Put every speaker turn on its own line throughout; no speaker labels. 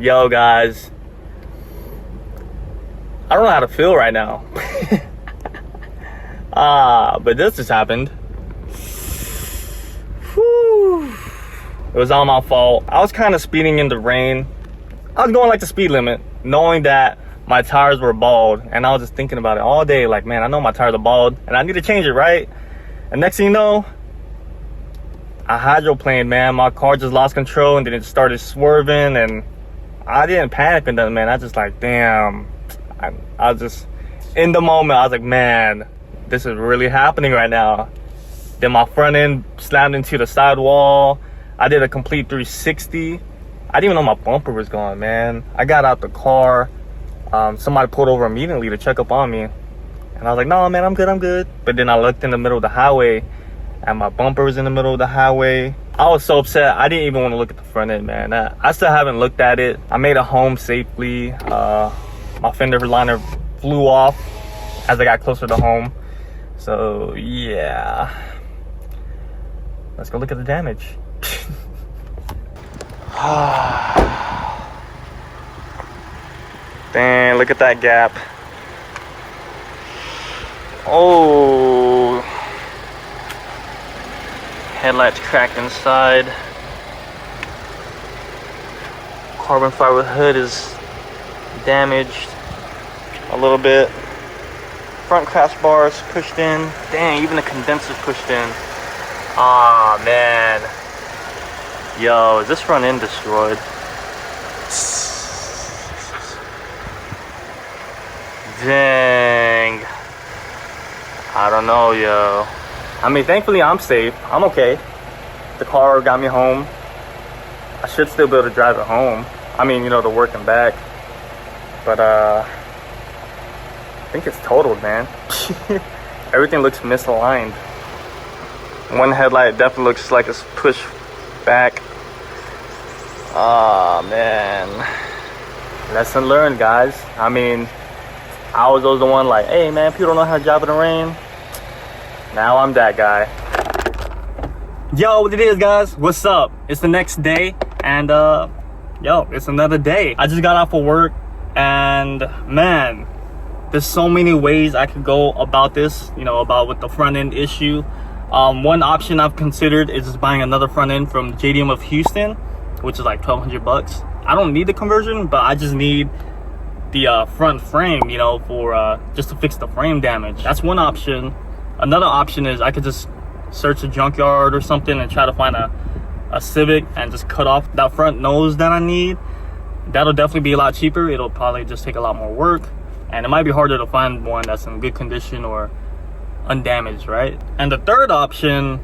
Yo guys, I don't know how to feel right now. But this just happened. Whew. It was all my fault. I was kind of speeding in the rain. I was going like the speed limit, knowing that my tires were bald, and I was just thinking about it all day. Like, man, I know my tires are bald and I need to change it, right? And next thing you know, I hydroplaned, man. My car just lost control and then it started swerving, and I didn't panic or nothing, man. I just like, damn. I was just in the moment. I was like, man, this is really happening right now. Then my front end slammed into the side wall. I did a complete 360. I didn't even know my bumper was gone, man. I got out the car. Somebody pulled over immediately to check up on me. And I was like, no, man, I'm good. But then I looked in the middle of the highway and my bumper was in the middle of the highway. I was so upset. I didn't even want to look at the front end, man. I still haven't looked at it. I made it home safely. My fender liner flew off as I got closer to home. So, yeah. Let's go look at the damage. Dang, look at that gap. Oh, headlights cracked inside. Carbon fiber hood is damaged a little bit. Front crash bars pushed in. Dang, even the condenser's pushed in. Ah, man. Yo, is this front end destroyed? Dang. I don't know, yo. I mean, thankfully I'm safe. I'm okay. The car got me home. I should still be able to drive it home. I mean, you know, to work and back. But I think it's totaled, man. Everything looks misaligned. One headlight definitely looks like it's pushed back. Ah, man. Lesson learned, guys. I mean, I was always the one like, hey, man, people don't know how to drive in the rain. Now I'm that guy. Yo, what it is, guys? What's up? It's the next day, and yo, it's another day. I just got off of work, and man, there's so many ways I could go about this, you know, about with the front end issue. One option I've considered is just buying another front end from JDM of Houston, which is like $1,200. I don't need the conversion, but I just need the front frame, you know, for just to fix the frame damage. That's one option. Another option is I could just search a junkyard or something and try to find a Civic and just cut off that front nose that I need. That'll definitely be a lot cheaper. It'll probably just take a lot more work, and it might be harder to find one that's in good condition or undamaged, right? And the third option,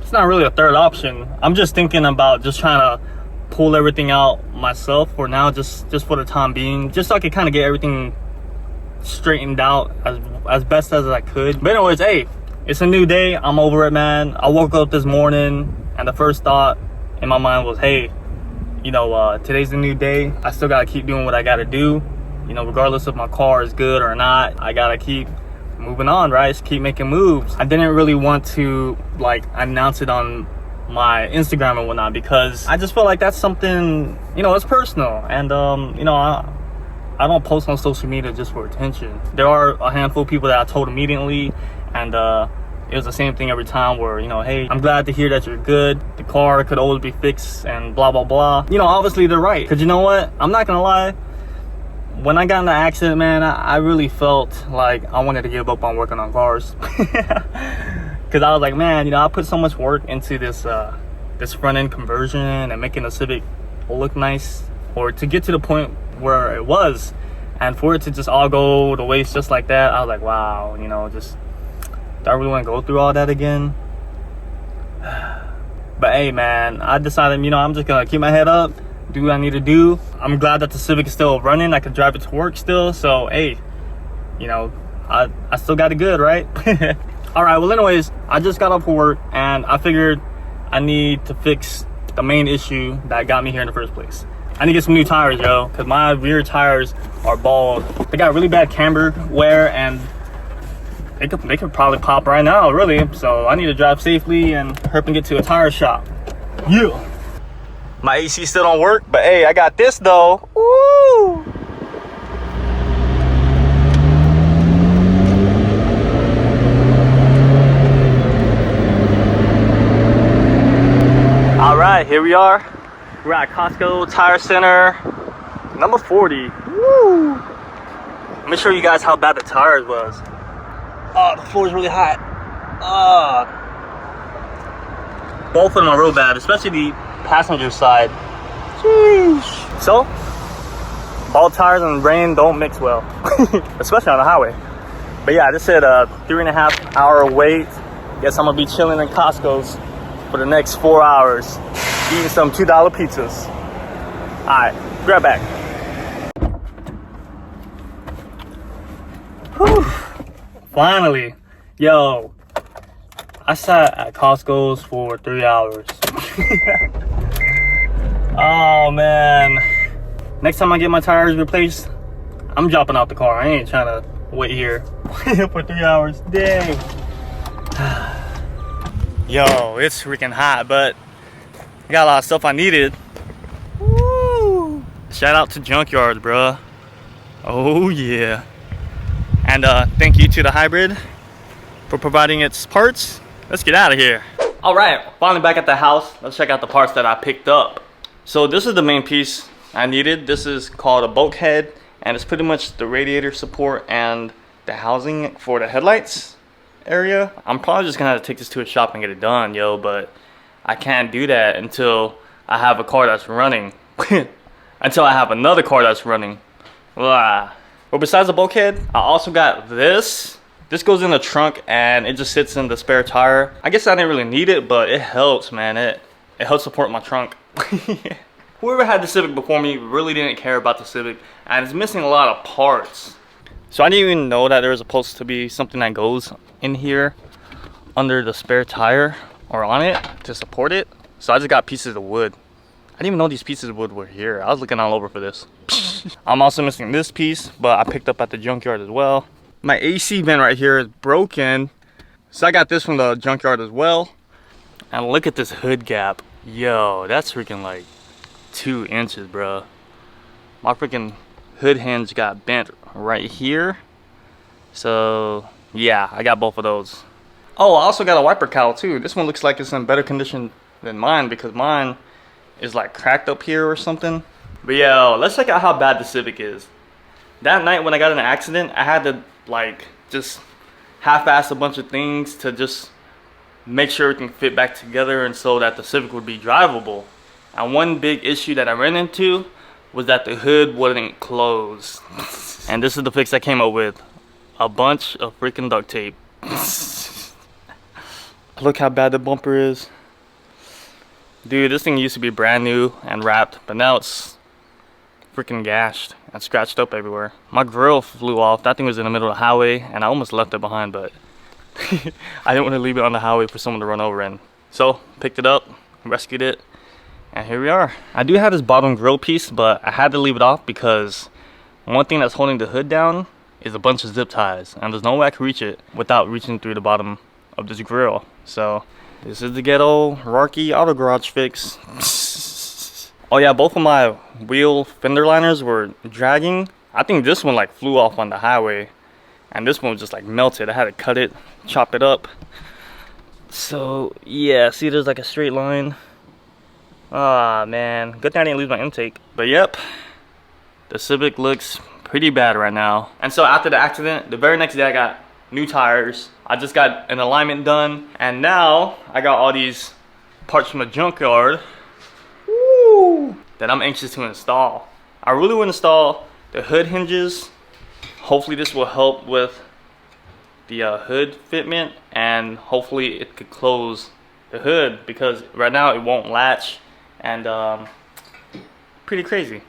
it's not really a third option. I'm just thinking about just trying to pull everything out myself for now, just for the time being, just so I could kind of get everything straightened out as best as I could. But anyways, hey, it's a new day. I'm over it, man. I woke up this morning and the first thought in my mind was, hey, you know, today's a new day. I still gotta keep doing what I gotta do, you know, regardless if my car is good or not. I gotta keep moving on, right? Just keep making moves. I didn't really want to like announce it on my Instagram and whatnot, because I just feel like that's something, you know, it's personal, and you know, I don't post on social media just for attention. There are a handful of people that I told immediately, and it was the same thing every time, where, you know, hey, I'm glad to hear that you're good. The car could always be fixed and blah blah blah. You know, obviously they're right, because you know what, I'm not gonna lie, when I got in the accident, man, I really felt like I wanted to give up on working on cars. Because I was like, man, you know, I put so much work into this this front end conversion and making the Civic look nice, or to get to the point where it was, and for it to just all go to waste just like that, I was like, wow, you know, just, do I really want to go through all that again? But hey, man, I decided, you know, I'm just gonna keep my head up, do what I need to do. I'm glad that the Civic is still running. I can drive it to work still, so hey, you know, I still got it good, right? All right, well, anyways, I just got off of work, and I figured I need to fix the main issue that got me here in the first place. I need to get some new tires, yo, because my rear tires are bald. They got really bad camber wear, and they could probably pop right now, really. So I need to drive safely and hurry and get to a tire shop. Yeah. My AC still don't work, but hey, I got this though. Woo! All right, here we are. We're at Costco Tire Center, number 40. Woo! Let me show you guys how bad the tires was. Oh, the floor is really hot. Both of them are real bad, especially the passenger side. Jeez. So, bald tires and rain don't mix well, especially on the highway. But yeah, this said a 3.5 hour wait. Guess I'm gonna be chilling in Costco's for the next 4 hours, eating some $2 pizzas. All right, grab back. Whew. Finally, yo, I sat at Costco's for 3 hours. Oh man, next time I get my tires replaced, I'm dropping out the car. I ain't trying to wait here for 3 hours. Dang. Yo, it's freaking hot, but I got a lot of stuff I needed. Woo! Shout out to Junkyard, bruh. Oh yeah. And thank you to the Hybrid for providing its parts. Let's get out of here. All right, finally back at the house. Let's check out the parts that I picked up. So this is the main piece I needed. This is called a bulkhead, and it's pretty much the radiator support and the housing for the headlights area. I'm probably just gonna have to take this to a shop and get it done, yo, but I can't do that until I have a car that's running. Until I have another car that's running. Blah. But besides the bulkhead, I also got this. This goes in the trunk and it just sits in the spare tire. I guess I didn't really need it, but it helps, man. It helps support my trunk. Whoever had the Civic before me really didn't care about the Civic, and it's missing a lot of parts. So I didn't even know that there was supposed to be something that goes in here under the spare tire or on it to support it. So I just got pieces of wood. I didn't even know these pieces of wood were here. I was looking all over for this. I'm also missing this piece, but I picked up at the Junkyard as well. My AC vent right here is broken, so I got this from the Junkyard as well. And look at this hood gap. Yo, that's freaking like 2 inches, bro. My freaking hood hinge got bent right here. So yeah, I got both of those. Oh, I also got a wiper cowl too. This one looks like it's in better condition than mine because mine is like cracked up here or something. But yo, let's check out how bad the Civic is. That night when I got in an accident, I had to like just half-ass a bunch of things to just make sure it can fit back together and so that the Civic would be drivable. And one big issue that I ran into was that the hood wouldn't close. And this is the fix I came up with. A bunch of freaking duct tape. Look how bad the bumper is. Dude, this thing used to be brand new and wrapped, but now it's freaking gashed and scratched up everywhere. My grill flew off. That thing was in the middle of the highway and I almost left it behind, but I didn't want to leave it on the highway for someone to run over in. So picked it up, rescued it, and here we are. I do have this bottom grill piece, but I had to leave it off because one thing that's holding the hood down is a bunch of zip ties, and there's no way I can reach it without reaching through the bottom of this grill. So this is the ghetto Rocky Auto Garage fix. Oh yeah, both of my wheel fender liners were dragging. I think this one like flew off on the highway, and this one was just like melted. I had to cut it, chop it up. So yeah, see there's like a straight line. Ah man, good thing I didn't lose my intake. But yep, the Civic looks pretty bad right now. And so after the accident, the very next day I got new tires. I just got an alignment done, and now I got all these parts from the Junkyard that I'm anxious to install. I really want to install the hood hinges. Hopefully this will help with the hood fitment, and hopefully it could close the hood because right now it won't latch, and pretty crazy.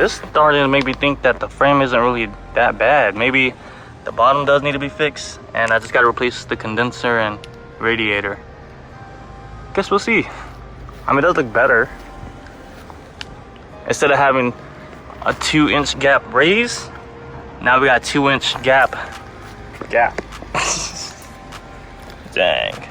this starting to make me think that the frame isn't really that bad. Maybe the bottom does need to be fixed, and I just got to replace the condenser and radiator. Guess we'll see. I mean, it does look better. Instead of having a 2-inch gap raise, now we got 2-inch gap. Dang.